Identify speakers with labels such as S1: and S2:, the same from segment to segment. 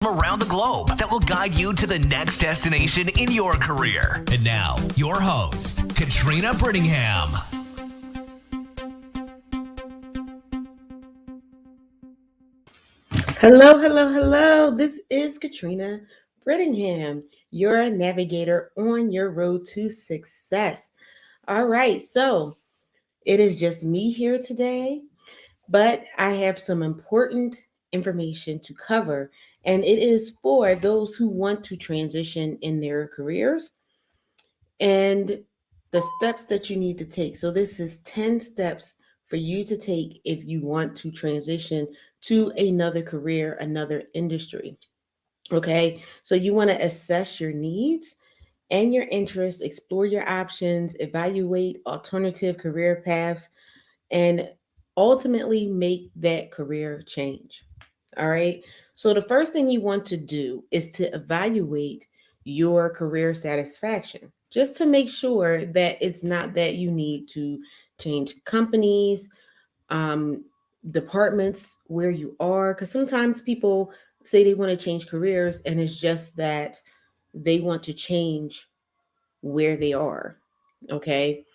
S1: around the globe that will guide you to the next destination in your career. And now, your host, Katrina Brittingham.
S2: Hello. This is Katrina Brittingham, your navigator on your road to success. All right, so it is just me here today, but I have some important information to cover, and it is for those who want to transition in their careers and the steps that you need to take. So, this is 10 steps for you to take if you want to transition to another career, another industry. Okay, so you want to assess your needs and your interests, explore your options, evaluate alternative career paths, and ultimately make that career change. All right, so the first thing you want to do is to evaluate your career satisfaction, just to make sure that it's not that you need to change companies, um, departments where you are, because sometimes people say they want to change careers and it's just that they want to change where they are. Okay,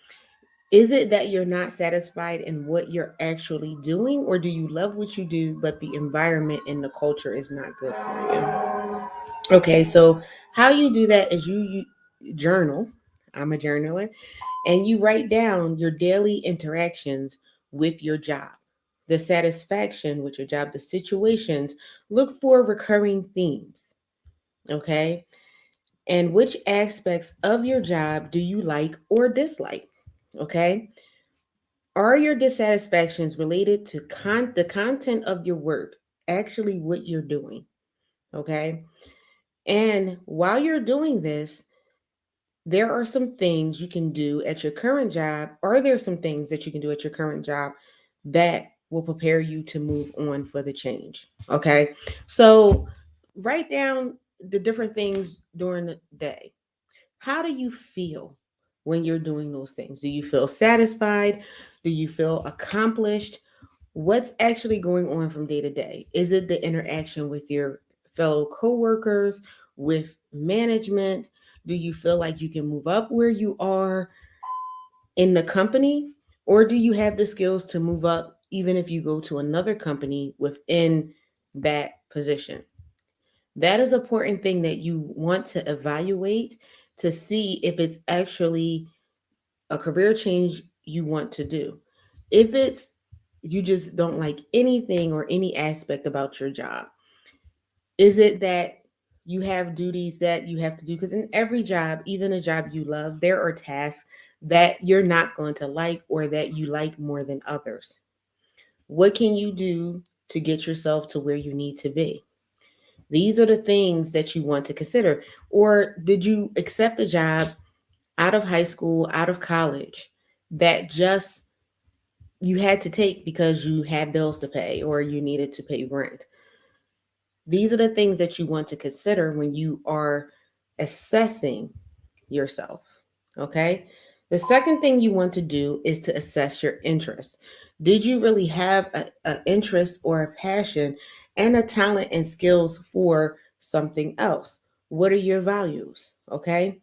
S2: is it that you're not satisfied in what you're actually doing, or do you love what you do but the environment and the culture is not good for you? Okay, so how you do that is you journal. I'm a journaler, and you write down your daily interactions with your job, the satisfaction with your job, the situations. Look for recurring themes, okay? And which aspects of your job do you like or dislike, okay? Are your dissatisfactions related to the content of your work, actually what you're doing, okay? And while you're doing this, there are some things you can do at your current job. Are there some things that you can do at your current job that will prepare you to move on for the change? Okay. So write down the different things during the day. How do you feel when you're doing those things? Do you feel satisfied? Do you feel accomplished? What's actually going on from day to day? Is it the interaction with your fellow coworkers, with management? Do you feel like you can move up where you are in the company? Or do you have the skills to move up even if you go to another company within that position? That is an important thing that you want to evaluate to see if it's actually a career change you want to do. If it's you just don't like anything or any aspect about your job, is it that you have duties that you have to do? Because in every job, even a job you love, there are tasks that you're not going to like or that you like more than others. What can you do to get yourself to where you need to be? These are the things that you want to consider. Or did you accept a job out of high school, out of college, that just you had to take because you had bills to pay or you needed to pay rent? These are the things that you want to consider when you are assessing yourself. Okay. The second thing you want to do is to assess your interests. Did you really have a interest or a passion and a talent and skills for something else? What are your values? Okay.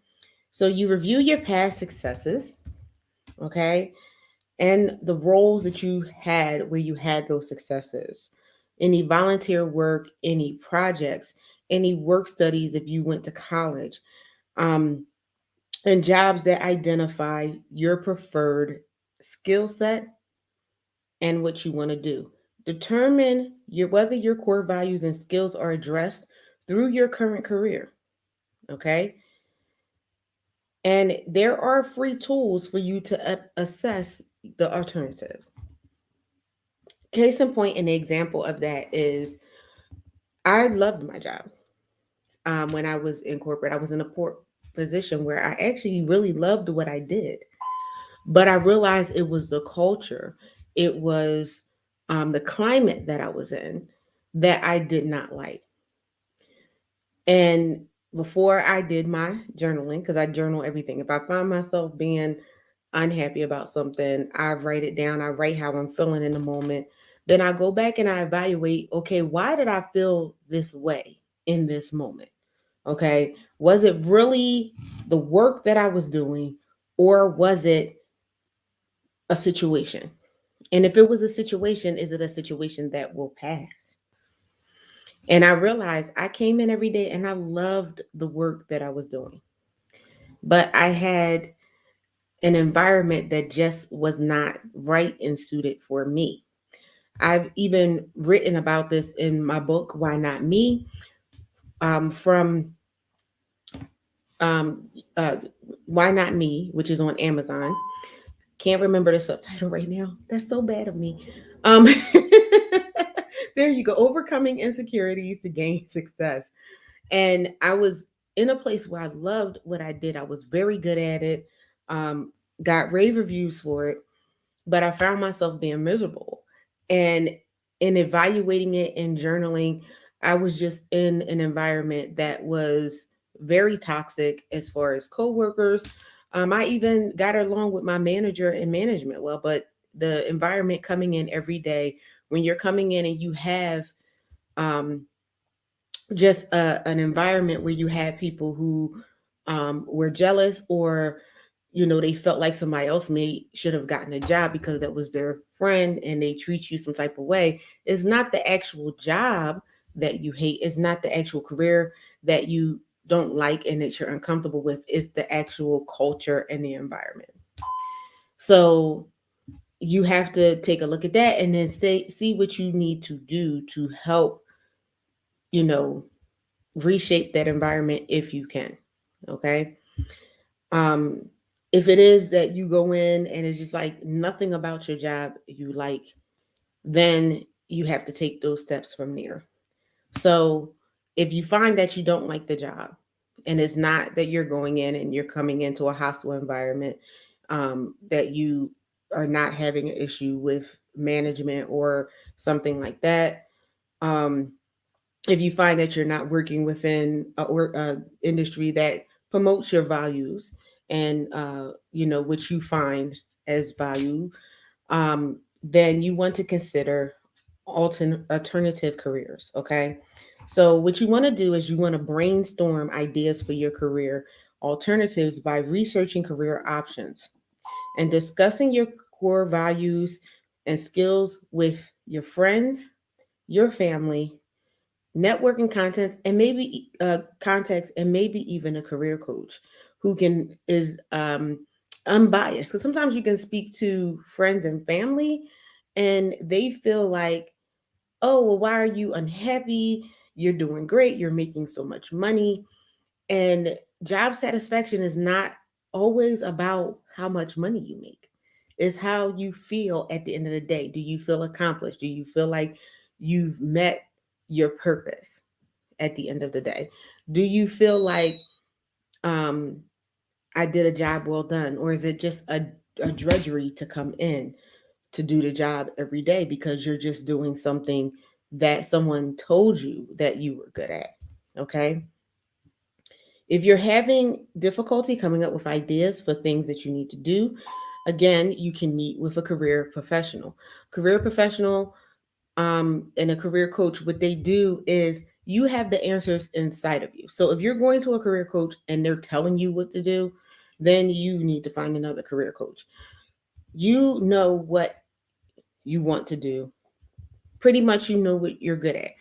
S2: So you review your past successes, okay, and the roles that you had where you had those successes. Any volunteer work, any projects, any work studies if you went to college, um, and jobs that identify your preferred skill set and what you want to do. Determine whether your core values and skills are addressed through your current career. Okay. And there are free tools for you to assess the alternatives. Case in point, an example of that is I loved my job. When I was in corporate, I was in a position where I actually really loved what I did. But I realized it was the culture, it was the climate that I was in that I did not like. And before I did my journaling, because I journal everything, if I find myself being unhappy about something, I write it down, I write how I'm feeling in the moment. Then I go back and I evaluate, okay, why did I feel this way? in this moment? Okay. Was it really the work that I was doing, or was it a situation? And if it was a situation, is it a situation that will pass? And I realized I came in every day and I loved the work that I was doing, but I had an environment that just was not right and suited for me. I've even written about this in my book, Why Not Me? From um, uh, Why Not Me, which is on Amazon. Can't remember the subtitle right now. That's so bad of me. Um, there you go. Overcoming insecurities to gain success. And I was in a place where I loved what I did. I was very good at it. Um, got rave reviews for it, but I found myself being miserable. And in evaluating it and journaling, I was just in an environment that was very toxic as far as coworkers. I even got along with my manager and management well, but the environment coming in every day, when you're coming in and you have um, just an environment where you had people who were jealous, or they felt like somebody else may should have gotten a job because that was their friend, and they treat you some type of way. It's not the actual job that you hate. It's not the actual career that you don't like and that you're uncomfortable with. It's the actual culture and the environment. So you have to take a look at that and then see what you need to do to help, you know, reshape that environment if you can. Okay. Um, if it is that you go in and it's just like nothing about your job you like, then you have to take those steps from there. So if you find that you don't like the job, and it's not that you're going in and you're coming into a hostile environment, that you are not having an issue with management or something like that. Um, if you find that you're not working within a industry that promotes your values and what you find as value, then you want to consider alternative careers. Okay, so what you want to do is you want to brainstorm ideas for your career alternatives by researching career options and discussing your core values and skills with your friends, your family, networking contents, and maybe context, and maybe even a career coach who can is unbiased, because sometimes you can speak to friends and family and they feel like, oh well, why are you unhappy? You're doing great, you're making so much money. And job satisfaction is not always about how much money you make. It's how you feel at the end of the day. Do you feel accomplished? Do you feel like you've met your purpose at the end of the day? Do you feel like um I did a job well done? Or is it just a drudgery to come in to do the job every day because you're just doing something that someone told you that you were good at? Okay. If you're having difficulty coming up with ideas for things that you need to do, again, you can meet with a career professional. Career professional and a career coach, what they do is you have the answers inside of you. So if you're going to a career coach and they're telling you what to do, then you need to find another career coach. You know what you want to do. Pretty much you know what you're good at.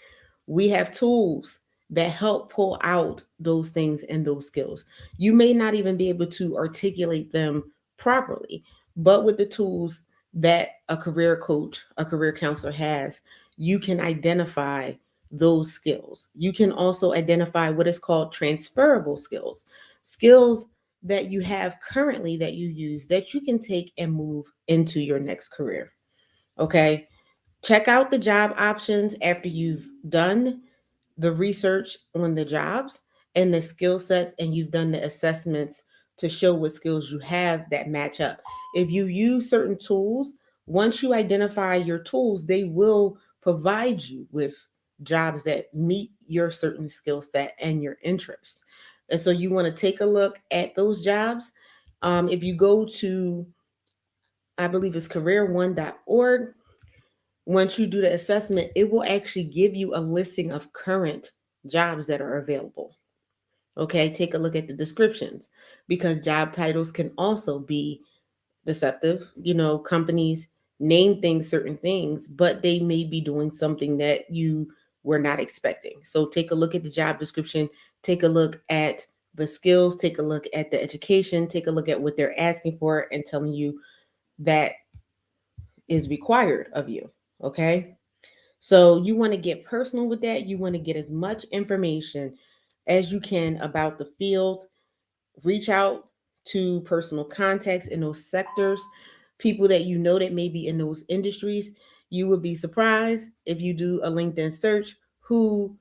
S2: We have tools that help pull out those things and those skills. You may not even be able to articulate them properly, but with the tools that a career coach, a career counselor has, you can identify those skills. You can also identify what is called transferable skills, skills that you have currently that you use that you can take and move into your next career. Okay. Check out the job options after you've done the research on the jobs and the skill sets, and you've done the assessments to show what skills you have that match up. If you use certain tools, once you identify your tools, they will provide you with jobs that meet your certain skill set and your interests. And so you want to take a look at those jobs. If you go to, I believe it's career1.org, once you do the assessment, it will actually give you a listing of current jobs that are available. Okay, take a look at the descriptions because job titles can also be deceptive. Companies name things certain things, but they may be doing something that you were not expecting. So take a look at the job description, take a look at the skills, take a look at the education, take a look at what they're asking for and telling you that is required of you. Okay. So you want to get personal with that. You want to get as much information as you can about the field. Reach out to personal contacts in those sectors, people that you know that may be in those industries. You would be surprised if you do a LinkedIn search who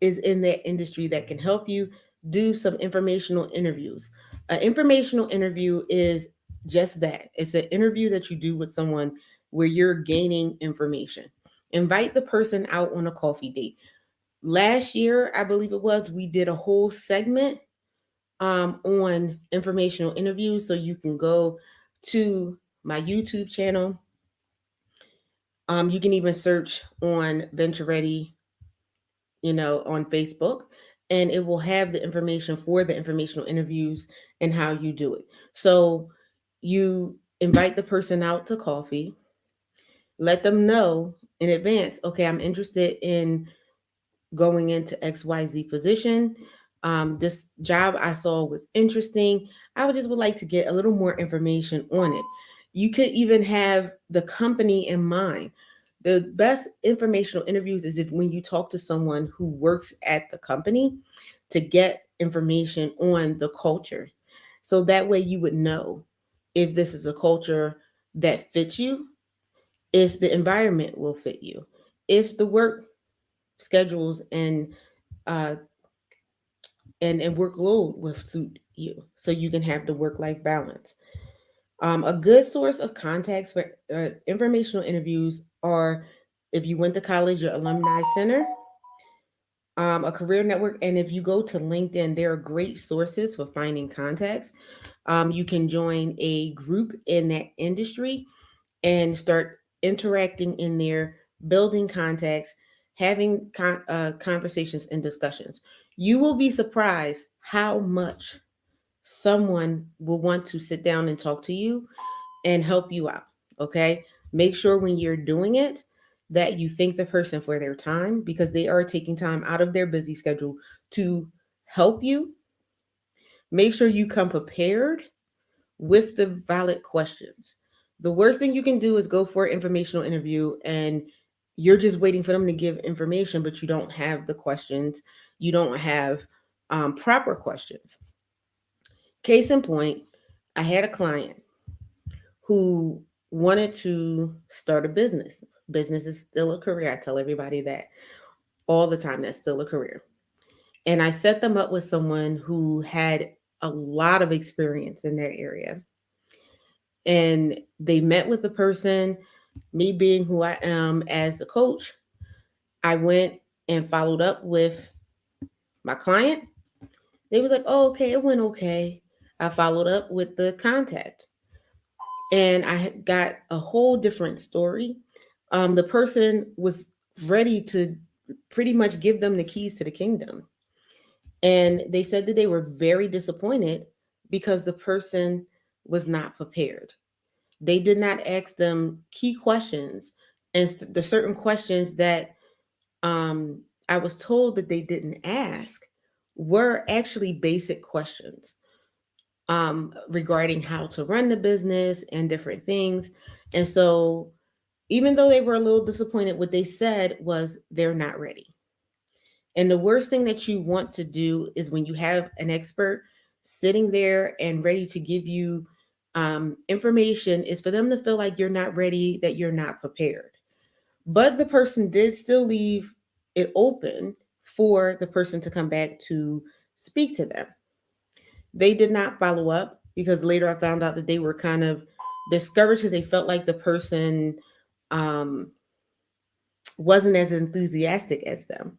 S2: is in that industry that can help you. Do some informational interviews. An informational interview is just that, it's an interview that you do with someone where you're gaining information. Invite the person out on a coffee date. Last year, I believe it was, we did a whole segment on informational interviews. So you can go to my YouTube channel. You can even search on Venture Ready, on Facebook, and it will have the information for the informational interviews and how you do it. So you invite the person out to coffee, let them know in advance, okay, I'm interested in going into XYZ position. This job I saw was interesting. I would like to get a little more information on it. You could even have the company in mind. The best informational interviews is if when you talk to someone who works at the company to get information on the culture. So that way you would know if this is a culture that fits you, if the environment will fit you, if the work schedules uh, and workload will suit you so you can have the work life balance. A good source of contacts for informational interviews are if you went to college, your alumni center, a career network, and if you go to LinkedIn, there are great sources for finding contacts. You can join a group in that industry and start interacting in there, building contacts, having conversations and discussions. You will be surprised how much someone will want to sit down and talk to you and help you out. Okay. Make sure when you're doing it that you thank the person for their time because they are taking time out of their busy schedule to help you. Make sure you come prepared with the valid questions. The worst thing you can do is go for an informational interview and you're just waiting for them to give information, but you don't have the questions. You don't have proper questions. Case in point, I had a client who wanted to start a business. Business is still a career. I tell everybody that all the time. That's still a career. And I set them up with someone who had a lot of experience in that area. And they met with the person, me being who I am as the coach. I went and followed up with my client. They was like, oh, okay, it went okay. I followed up with the contact and I got a whole different story. The person was ready to pretty much give them the keys to the kingdom. And they said that they were very disappointed because the person was not prepared. They did not ask them key questions, and the certain questions that I was told that they didn't ask were actually basic questions regarding how to run the business and different things. And so, even though they were a little disappointed, what they said was they're not ready. And the worst thing that you want to do is when you have an expert sitting there and ready to give you information, is for them to feel like you're not ready, that you're not prepared. But the person did still leave it open for the person to come back to speak to them. They did not follow up because later I found out that they were kind of discouraged because they felt like the person um, wasn't as enthusiastic as them.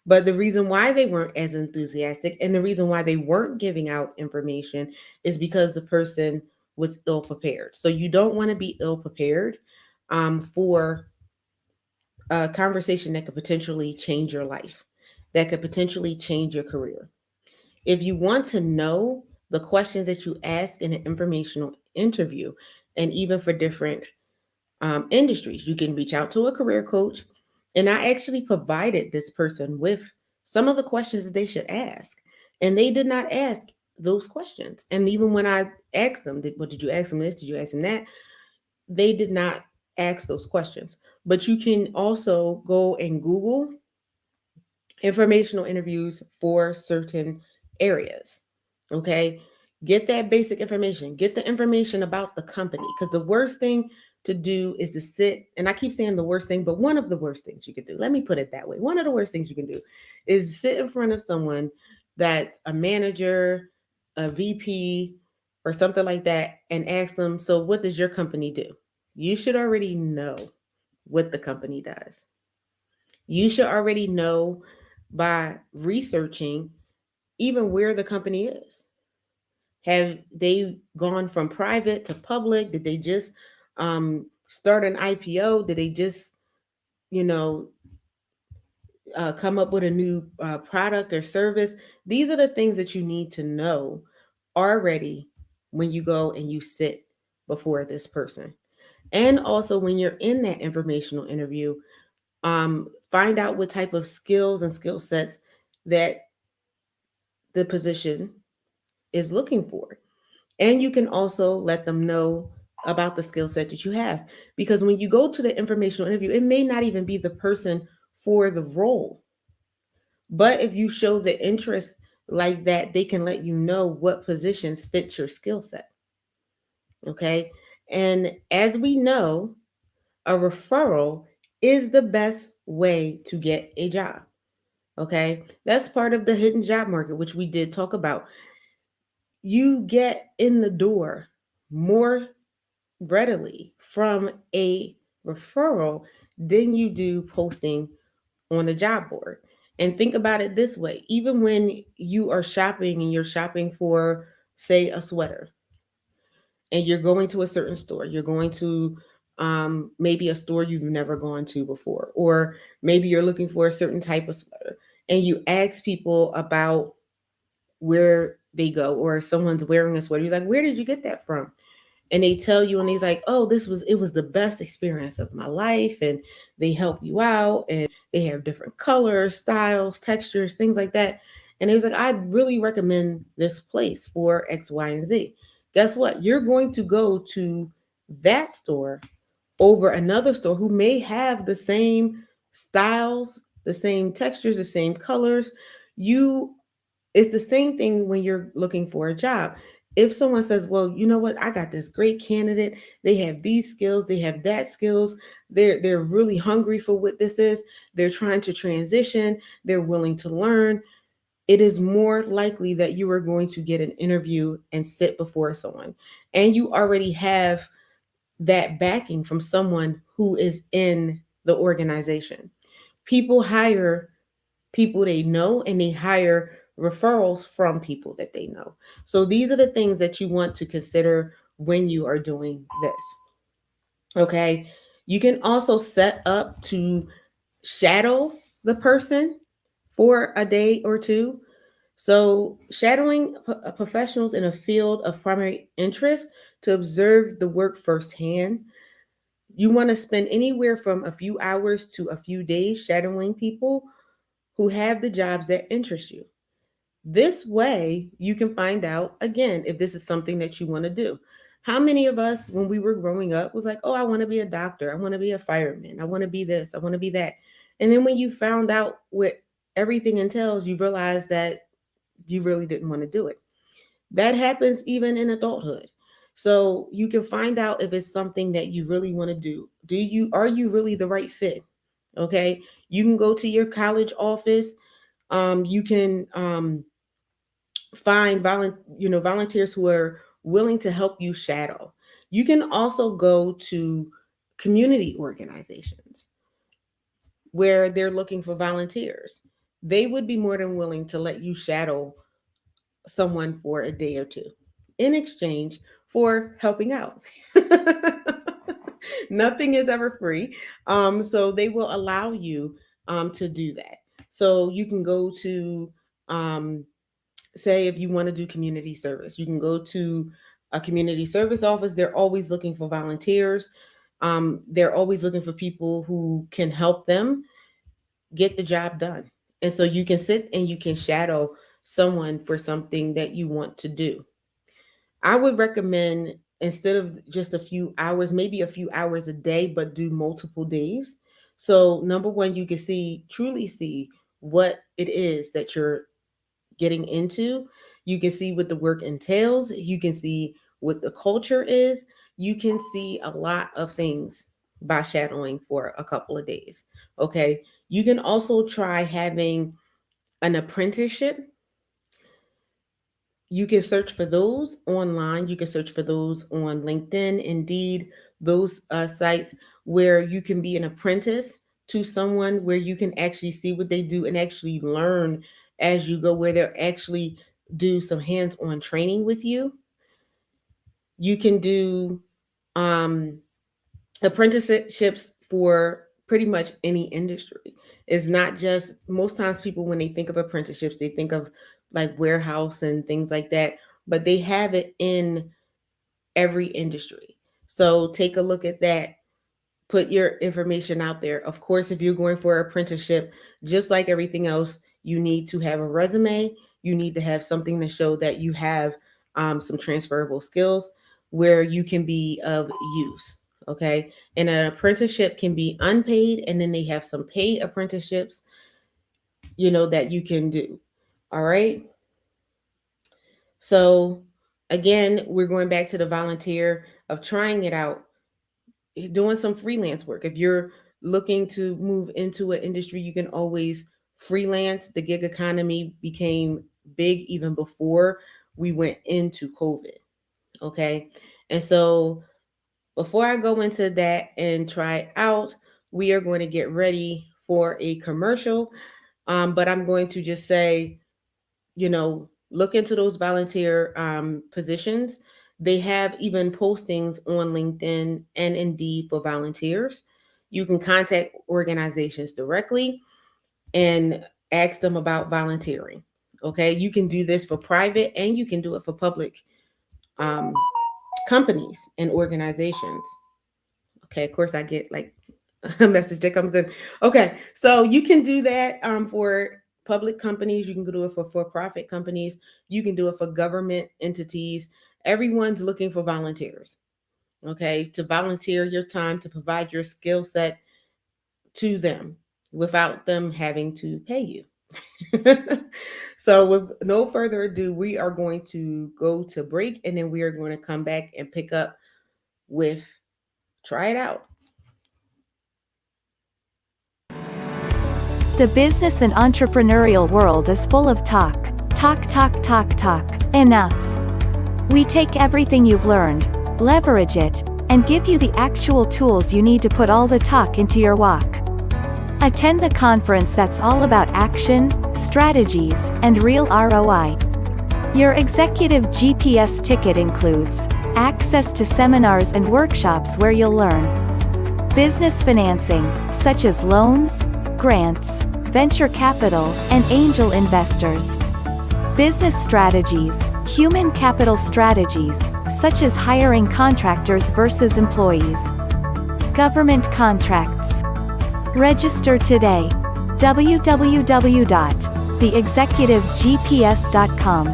S2: But the reason why they weren't as enthusiastic and the reason why they weren't giving out information is because the person was ill prepared. So you don't want to be ill prepared for a conversation that could potentially change your life. that could potentially change your career. If you want to know the questions that you ask in an informational interview, and even for different industries, you can reach out to a career coach. And I actually provided this person with some of the questions that they should ask. And they did not ask those questions. And even when I asked them, did you ask them this? Did you ask them that? They did not ask those questions. But you can also go and Google informational interviews for certain areas. Okay. Get that basic information, get the information about the company. Because the worst thing to do is to sit, and I keep saying the worst thing, but one of the worst things you can do, let me put it that way. One of the worst things you can do is sit in front of someone that's a manager, a VP, or something like that, and ask them, so what does your company do? You should already know what the company does. You should already know by researching even where the company is. Have they gone from private to public? Did they just start an IPO? Did they just, you know, come up with a new product or service? These are the things that you need to know already when you go and you sit before this person. And also, when you're in that informational interview, find out what type of skills and skill sets that the position is looking for. And you can also let them know about the skill set that you have. Because when you go to the informational interview, it may not even be the person for the role. But if you show the interest like that, they can let you know what positions fit your skill set. Okay. And as we know, a referral is the best way to get a job. Okay. That's part of the hidden job market, which we did talk about. You get in the door more readily from a referral than you do posting on a job board. And think about it this way, even when you are shopping and you're shopping for, say, a sweater, and you're going to a certain store, you're going to maybe a store you've never gone to before, or maybe you're looking for a certain type of sweater, and you ask people about where they go, or someone's wearing a sweater, you're like, where did you get that from? And they tell you, and he's like, oh, it was the best experience of my life, and they help you out, and they have different colors, styles, textures, things like that. And he was like, I really recommend this place for X, Y, and Z. Guess what? You're going to go to that store over another store who may have the same styles, the same textures, the same colors. You It's the same thing when you're looking for a job. If someone says, well, you know what, I got this great candidate, they have these skills, they have that skills, they're really hungry for what this is, they're trying to transition, they're willing to learn, it is more likely that you are going to get an interview and sit before someone. And you already have that backing from someone who is in the organization. People hire people they know, and they hire referrals from people that they know. So these are the things that you want to consider when you are doing this. Okay. You can also set up to shadow the person for a day or two. So, shadowing professionals in a field of primary interest to observe the work firsthand. You want to spend anywhere from a few hours to a few days shadowing people who have the jobs that interest you. This way, you can find out again if this is something that you want to do. How many of us, when we were growing up, was like, oh, I want to be a doctor, I want to be a fireman, I want to be this, I want to be that. And then when you found out what everything entails, you realize that you really didn't want to do it. That happens even in adulthood. So you can find out if it's something that you really want to do. Are you really the right fit? Okay. You can go to your college office. You can find volunteers who are willing to help you shadow. You can also go to community organizations where they're looking for volunteers. They would be more than willing to let you shadow someone for a day or two in exchange for helping out. Nothing is ever free. So they will allow you to do that. So you can go to, um, say, if you want to do community service, you can go to a community service office. They're always looking for volunteers. They're always looking for people who can help them get the job done. And so you can sit and you can shadow someone for something that you want to do. I would recommend, instead of just a few hours, maybe a few hours a day, but do multiple days. So, number one, you can truly see what it is that you're getting into. You can see what the work entails. You can see what the culture is. You can see a lot of things by shadowing for a couple of days. Okay. You can also try having an apprenticeship. You can search for those online. You can search for those on LinkedIn, Indeed, those sites where you can be an apprentice to someone, where you can actually see what they do and actually learn as you go, where they're actually do some hands-on training with you. You can do um, apprenticeships for pretty much any industry. It's not just, most times people, when they think of apprenticeships, they think of like warehouse and things like that, but they have it in every industry. So take a look at that. Put your information out there. Of course, if you're going for an apprenticeship, just like everything else, you need to have a resume. You need to have something to show that you have some transferable skills where you can be of use. Okay. And an apprenticeship can be unpaid, and then they have some paid apprenticeships, that you can do. All right. So, again, we're going back to the volunteer of trying it out, doing some freelance work. If you're looking to move into an industry, you can always freelance. The gig economy became big even before we went into COVID. Okay. And so, before I go into that and try it out, we are going to get ready for a commercial. But I'm going to just say, look into those volunteer positions. They have even postings on LinkedIn and Indeed for volunteers. You can contact organizations directly and ask them about volunteering. Okay, you can do this for private and you can do it for public um, companies and organizations. Okay, of course, I get like a message that comes in. Okay, so you can do that for public companies. You can do it for profit companies. You can do it for government entities. Everyone's looking for volunteers. Okay, to volunteer your time, to provide your skill set to them without them having to pay you. So, with no further ado, we are going to go to break, and then we are going to come back and pick up with try it out.
S3: The business and entrepreneurial world is full of talk. Talk, talk, talk, talk. Enough. We take everything you've learned, leverage it, and give you the actual tools you need to put all the talk into your walk. Attend the conference that's all about action, strategies, and real ROI. Your executive GPS ticket includes access to seminars and workshops where you'll learn business financing, such as loans, grants, venture capital, and angel investors. Business strategies, human capital strategies, such as hiring contractors versus employees. Government contracts. Register today. www.theexecutivegps.com.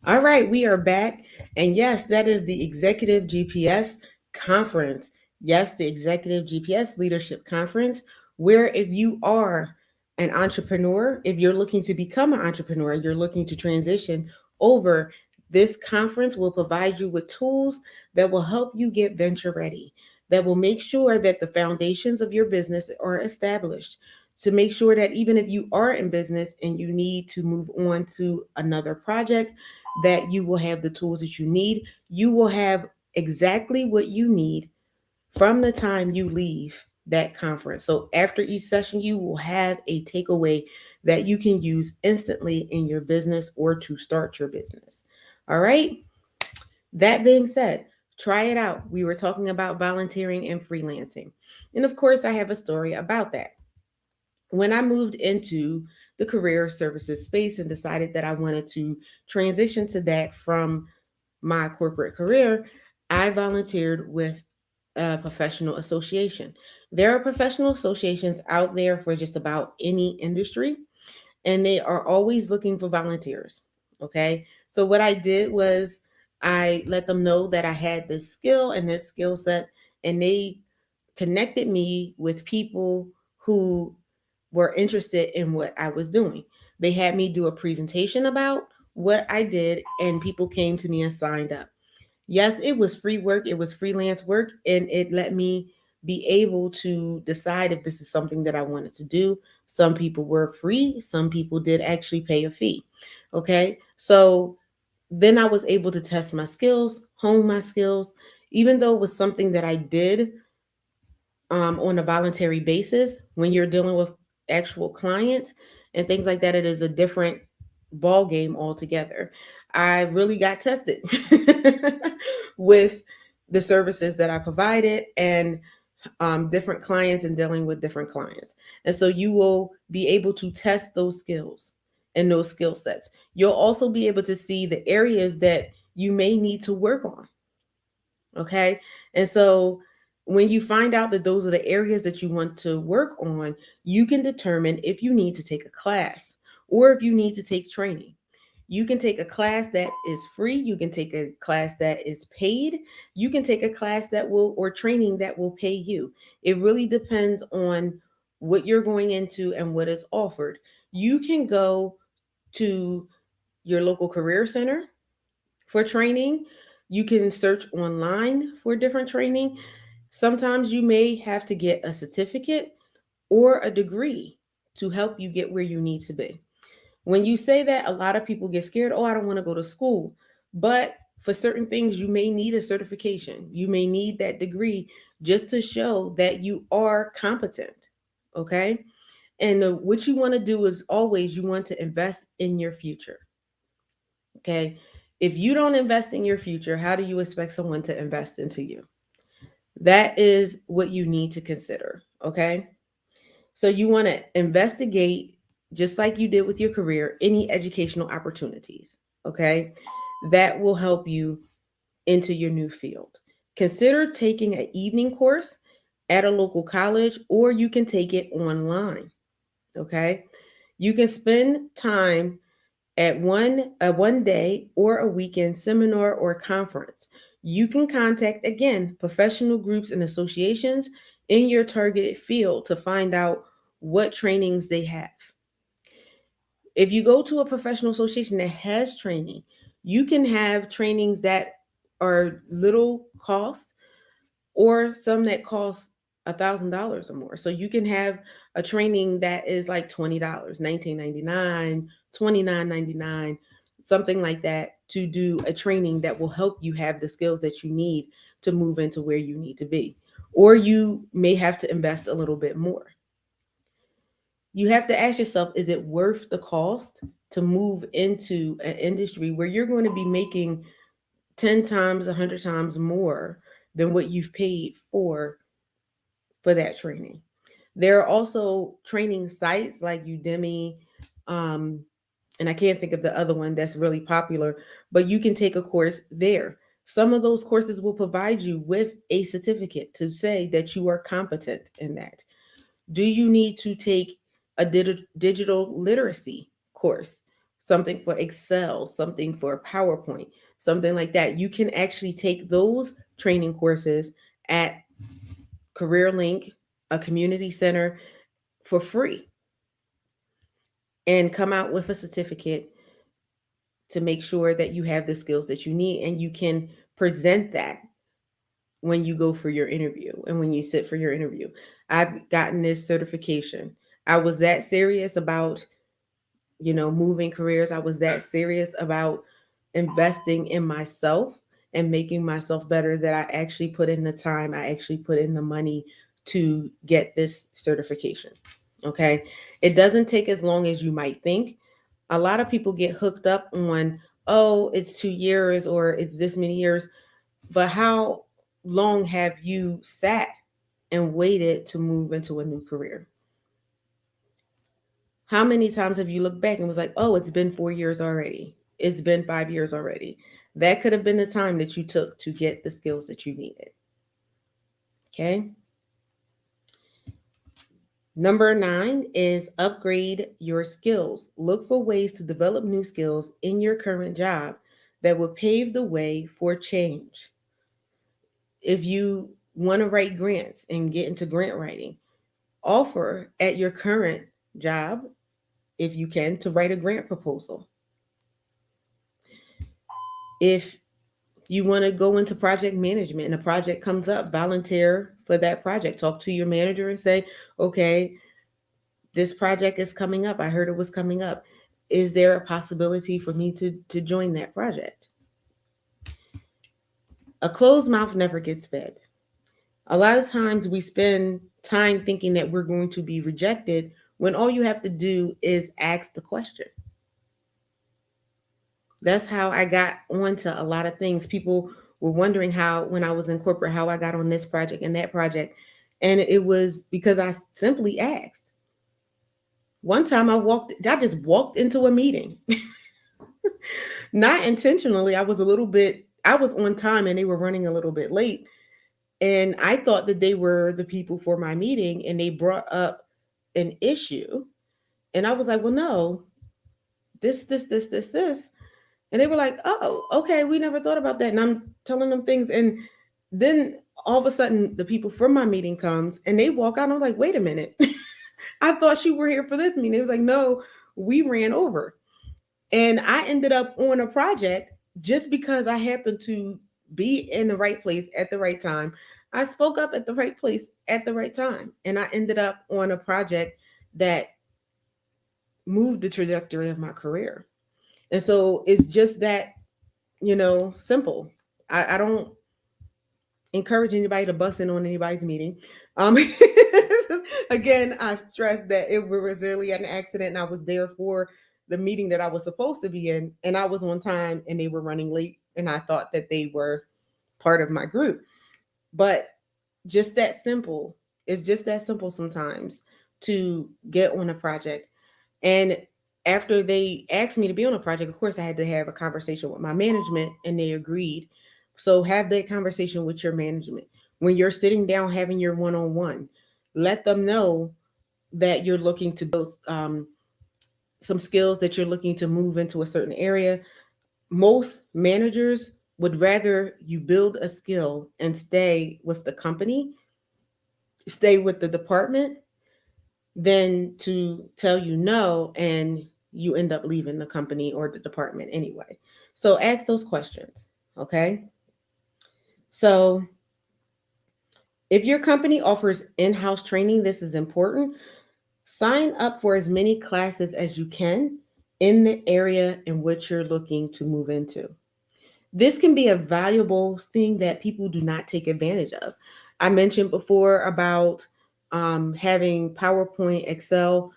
S2: All right, we are back. And yes, that is the Executive GPS Conference. Yes, the Executive GPS Leadership Conference, where if you are an entrepreneur, if you're looking to become an entrepreneur, you're looking to transition over, this conference will provide you with tools that will help you get venture ready, that will make sure that the foundations of your business are established, to make sure that even if you are in business and you need to move on to another project, that you will have the tools that you need. You will have exactly what you need from the time you leave that conference. So after each session, you will have a takeaway that you can use instantly in your business or to start your business. All right. That being said, Try it out. We were talking about volunteering and freelancing. And of course, I have a story about that. When I moved into the career services space and decided that I wanted to transition to that from my corporate career, I volunteered with a professional association. There are professional associations out there for just about any industry, and they are always looking for volunteers. Okay. So, what I did was I let them know that I had this skill and this skill set, and they connected me with people who were interested in what I was doing. They had me do a presentation about what I did, and people came to me and signed up. Yes, it was free work, it was freelance work, and it let me be able to decide if this is something that I wanted to do. Some people were free, some people did actually pay a fee. Okay, so then I was able to test my skills, hone my skills, even though it was something that I did on a voluntary basis. When you're dealing with actual clients and things like that, it is a different ball game altogether. I really got tested with the services that I provided and different clients and dealing with different clients. And so you will be able to test those skills and those skill sets. You'll also be able to see the areas that you may need to work on. Okay. And so when you find out that those are the areas that you want to work on, you can determine if you need to take a class or if you need to take training. You can take a class that is free. You can take a class that is paid. You can take a class that will, or training that will pay you. It really depends on what you're going into and what is offered. You can go to your local career center for training. You can search online for different training. Sometimes you may have to get a certificate or a degree to help you get where you need to be. When you say that, a lot of people get scared. Oh, I don't want to go to school. But for certain things, you may need a certification. You may need that degree just to show that you are competent. Okay. And what you want to do is always you want to invest in your future. Okay. If you don't invest in your future, how do you expect someone to invest into you? That is what you need to consider. Okay. So you want to investigate, just like you did with your career, any educational opportunities. Okay. That will help you into your new field. Consider taking an evening course at a local college, or you can take it online. Okay. You can spend time at one day or a weekend seminar or conference. You can contact again professional groups and associations in your targeted field to find out what trainings they have. If you go to a professional association that has training, you can have trainings that are little cost or some that cost $1,000 or more. So you can have a training that is like $20, 19.99, 29.99, something like that, to do a training that will help you have the skills that you need to move into where you need to be. Or you may have to invest a little bit more. You have to ask yourself, is it worth the cost to move into an industry where you're going to be making 10 times, 100 times more than what you've paid for that training? There are also training sites like Udemy, um, and I can't think of the other one that's really popular, but you can take a course there. Some of those courses will provide you with a certificate to say that you are competent in that. Do you need to take a digital literacy course? Something for Excel, something for PowerPoint, something like that. You can actually take those training courses at CareerLink, a community center, for free and come out with a certificate to make sure that you have the skills that you need, and you can present that when you go for your interview and when you sit for your interview. I've gotten this certification. I was that serious about, moving careers. I was that serious about investing in myself and making myself better that I actually put in the time, I actually put in the money to get this certification. Okay. It doesn't take as long as you might think. A lot of people get hooked up on, oh, it's 2 years or it's this many years. But how long have you sat and waited to move into a new career? How many times have you looked back and was like, oh, it's been 4 years already? It's been 5 years already. That could have been the time that you took to get the skills that you needed. Okay. Number 9 is upgrade your skills. Look for ways to develop new skills in your current job that will pave the way for change. If you want to write grants and get into grant writing, offer at your current job, if you can, to write a grant proposal. If you want to go into project management and a project comes up, volunteer for that project. Talk to your manager and say, okay, this project is coming up. I heard it was coming up. Is there a possibility for me to join that project? A closed mouth never gets fed. A lot of times we spend time thinking that we're going to be rejected when all you have to do is ask the question. That's how I got onto a lot of things. People were wondering how, when I was in corporate, how I got on this project and that project. And it was because I simply asked. One time I just walked into a meeting, not intentionally. I was on time and they were running a little bit late. And I thought that they were the people for my meeting and they brought up an issue. And I was like, well, no, this. And they were like, oh, okay, we never thought about that. And I'm telling them things. And then all of a sudden, the people from my meeting comes and they walk out. And I'm like, wait a minute. I thought you were here for this meeting. They was like, no, we ran over. And I ended up on a project just because I happened to be in the right place at the right time. I spoke up at the right place at the right time. And I ended up on a project that moved the trajectory of my career. And so it's just that, simple. I don't encourage anybody to bust in on anybody's meeting. Again, I stress that it was really an accident and I was there for the meeting that I was supposed to be in, and I was on time and they were running late and I thought that they were part of my group. But just that simple. It's just that simple sometimes to get on a project. And after they asked me to be on a project, of course, I had to have a conversation with my management and they agreed. So have that conversation with your management. When you're sitting down having your one-on-one, let them know that you're looking to build some skills, that you're looking to move into a certain area. Most managers would rather you build a skill and stay with the company, stay with the department, than to tell you no and you end up leaving the company or the department anyway. So ask those questions, okay? So if your company offers in-house training, this is important. Sign up for as many classes as you can in the area in which you're looking to move into. This can be a valuable thing that people do not take advantage of. I mentioned before about having PowerPoint, Excel.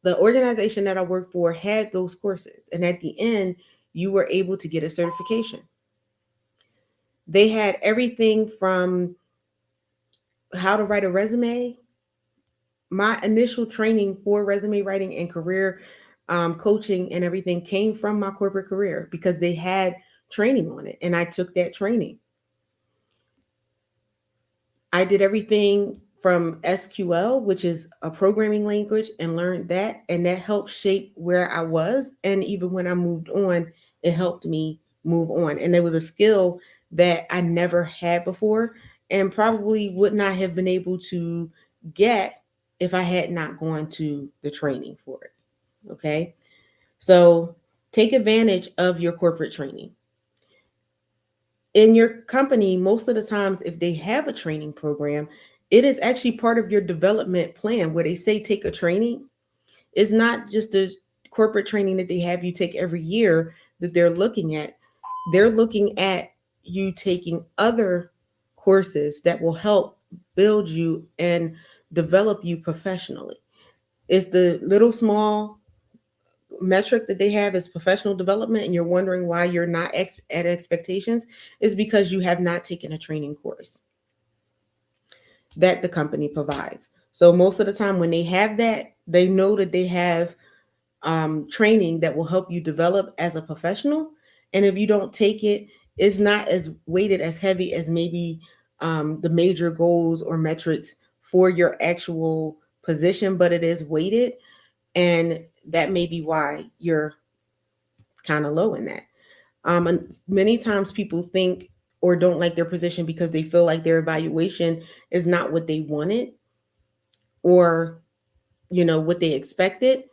S2: The organization that I worked for had those courses. And at the end, you were able to get a certification. They had everything from how to write a resume. My initial training for resume writing and career coaching and everything came from my corporate career because they had training on it. And I took that training. I did everything from SQL, which is a programming language, and learned that. And that helped shape where I was. And even when I moved on, it helped me move on. And there was a skill that I never had before and probably would not have been able to get if I had not gone to the training for it. Okay. So take advantage of your corporate training. In your company, most of the times, if they have a training program, it is actually part of your development plan where they say take a training. It's not just a corporate training that they have you take every year that they're looking at. They're looking at you taking other courses that will help build you and develop you professionally. It's the little small metric that they have is professional development, and you're wondering why you're not at expectations, is because you have not taken a training course that the company provides. So most of the time when they have that, they know that they have training that will help you develop as a professional. And if you don't take it, it's not as weighted as heavy as maybe the major goals or metrics for your actual position, but it is weighted. And that may be why you're kind of low in that. And many times people think or don't like their position because they feel like their evaluation is not what they wanted or what they expected.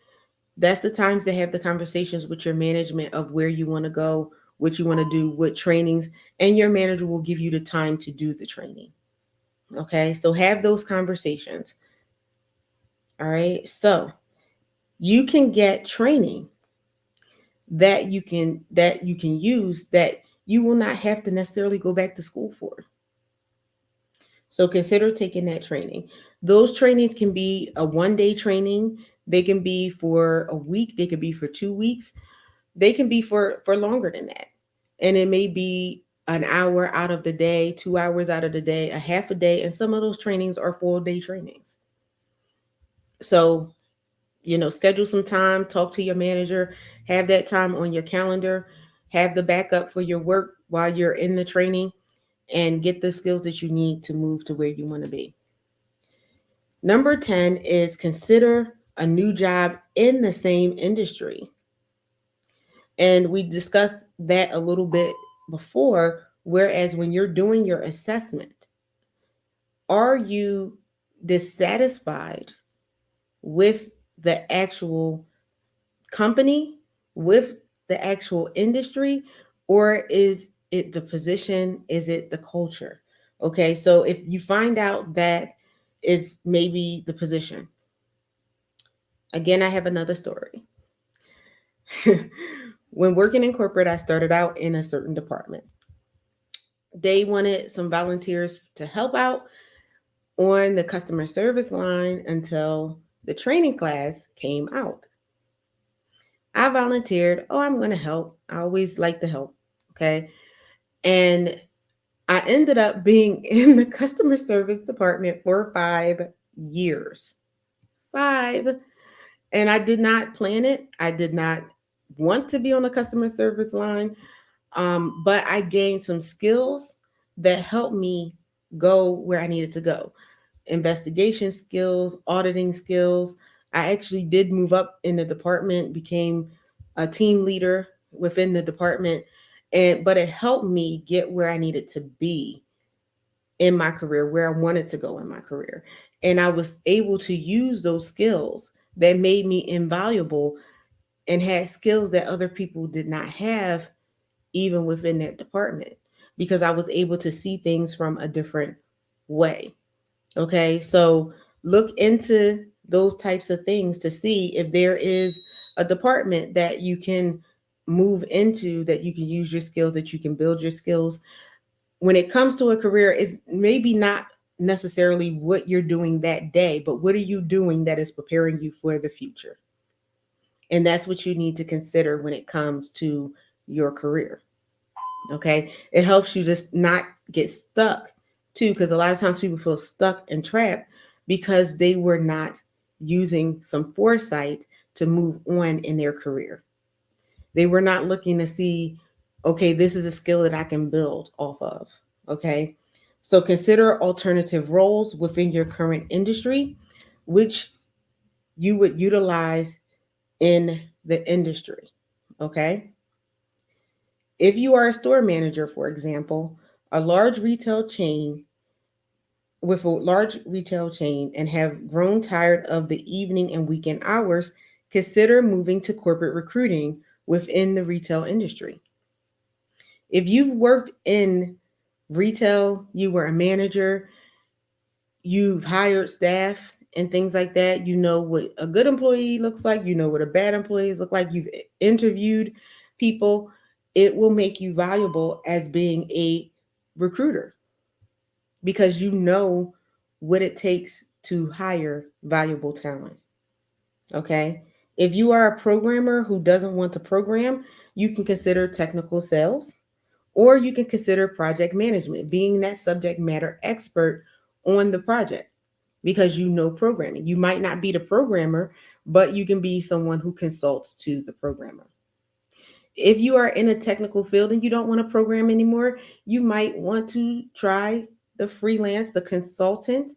S2: That's the times to have the conversations with your management of where you want to go, what you want to do, what trainings, and your manager will give you the time to do the training. Okay, so have those conversations. All right, so you can get training that you can use that you will not have to necessarily go back to school for. So consider taking that training. Those trainings can be a 1 day training. They can be for a week. They could be for 2 weeks. They can be for longer than that. And it may be an hour out of the day, 2 hours out of the day, a half a day. And some of those trainings are full-day trainings. So, schedule some time, talk to your manager, have that time on your calendar, have the backup for your work while you're in the training, and get the skills that you need to move to where you want to be. Number 10 is consider a new job in the same industry. And we discussed that a little bit before, whereas when you're doing your assessment, are you dissatisfied with the actual company, with the actual industry, or is it the position? Is it the culture? Okay, so if you find out that is maybe the position, again, I have another story. When working in corporate, I started out in a certain department. They wanted some volunteers to help out on the customer service line until the training class came out. I volunteered. Oh, I'm going to help. I always like to help. Okay. And I ended up being in the customer service department for 5 years. Five. And I did not plan it. I did not want to be on the customer service line. But I gained some skills that helped me go where I needed to go. Investigation skills, auditing skills. I actually did move up in the department, became a team leader within the department, but it helped me get where I needed to be in my career, where I wanted to go in my career. And I was able to use those skills that made me invaluable and had skills that other people did not have even within that department, because I was able to see things from a different way. Okay, so look into those types of things to see if there is a department that you can move into, that you can use your skills, that you can build your skills. When it comes to a career, it's maybe not necessarily what you're doing that day, but what are you doing that is preparing you for the future? And that's what you need to consider when it comes to your career. Okay. It helps you just not get stuck too, because a lot of times people feel stuck and trapped because they were not using some foresight to move on in their career. They were not looking to see, okay, this is a skill that I can build off of. Okay. So consider alternative roles within your current industry, which you would utilize in the industry. Okay. If you are a store manager, for example, a large retail chain with a large retail chain and have grown tired of the evening and weekend hours, consider moving to corporate recruiting within the retail industry. If you've worked in retail, you were a manager, you've hired staff and things like that, you know what a good employee looks like, you know what a bad employee look like, you've interviewed people, it will make you valuable as being a recruiter because you know what it takes to hire valuable talent. Okay. If you are a programmer who doesn't want to program, you can consider technical sales, or you can consider project management, being that subject matter expert on the project because you know programming. You might not be the programmer, but you can be someone who consults to the programmer. If you are in a technical field and you don't want to program anymore, you might want to try the freelance, the consultant,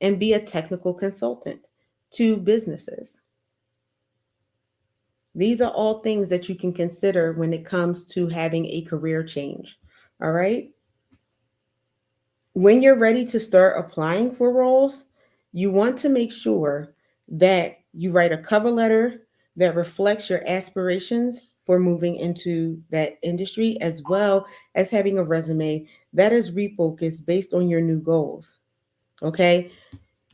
S2: and be a technical consultant to businesses. These are all things that you can consider when it comes to having a career change. All right. When you're ready to start applying for roles, you want to make sure that you write a cover letter that reflects your aspirations for moving into that industry, as well as having a resume that is refocused based on your new goals. Okay.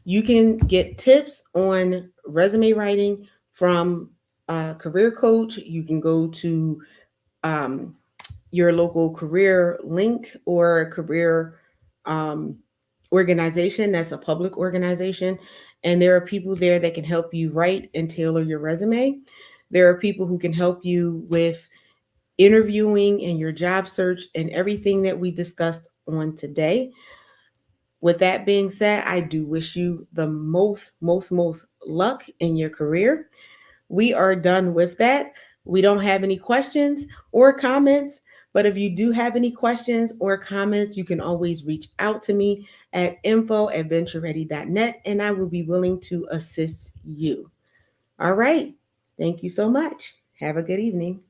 S2: You can get tips on resume writing from a career coach. You can go to um, your local career link or career um, organization that's a public organization. And there are people there that can help you write and tailor your resume. There are people who can help you with interviewing and your job search and everything that we discussed on today. With that being said, I do wish you the most luck in your career. We are done with that. We don't have any questions or comments, but if you do have any questions or comments, you can always reach out to me at info@ventureready.net, and I will be willing to assist you. All right. Thank you so much. Have a good evening.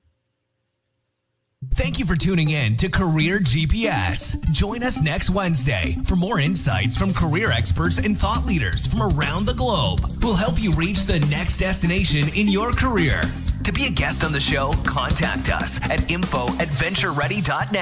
S1: Thank you for tuning in to Career GPS. Join us next Wednesday for more insights from career experts and thought leaders from around the globe who'll help you reach the next destination in your career. To be a guest on the show, contact us at info@ventureready.net.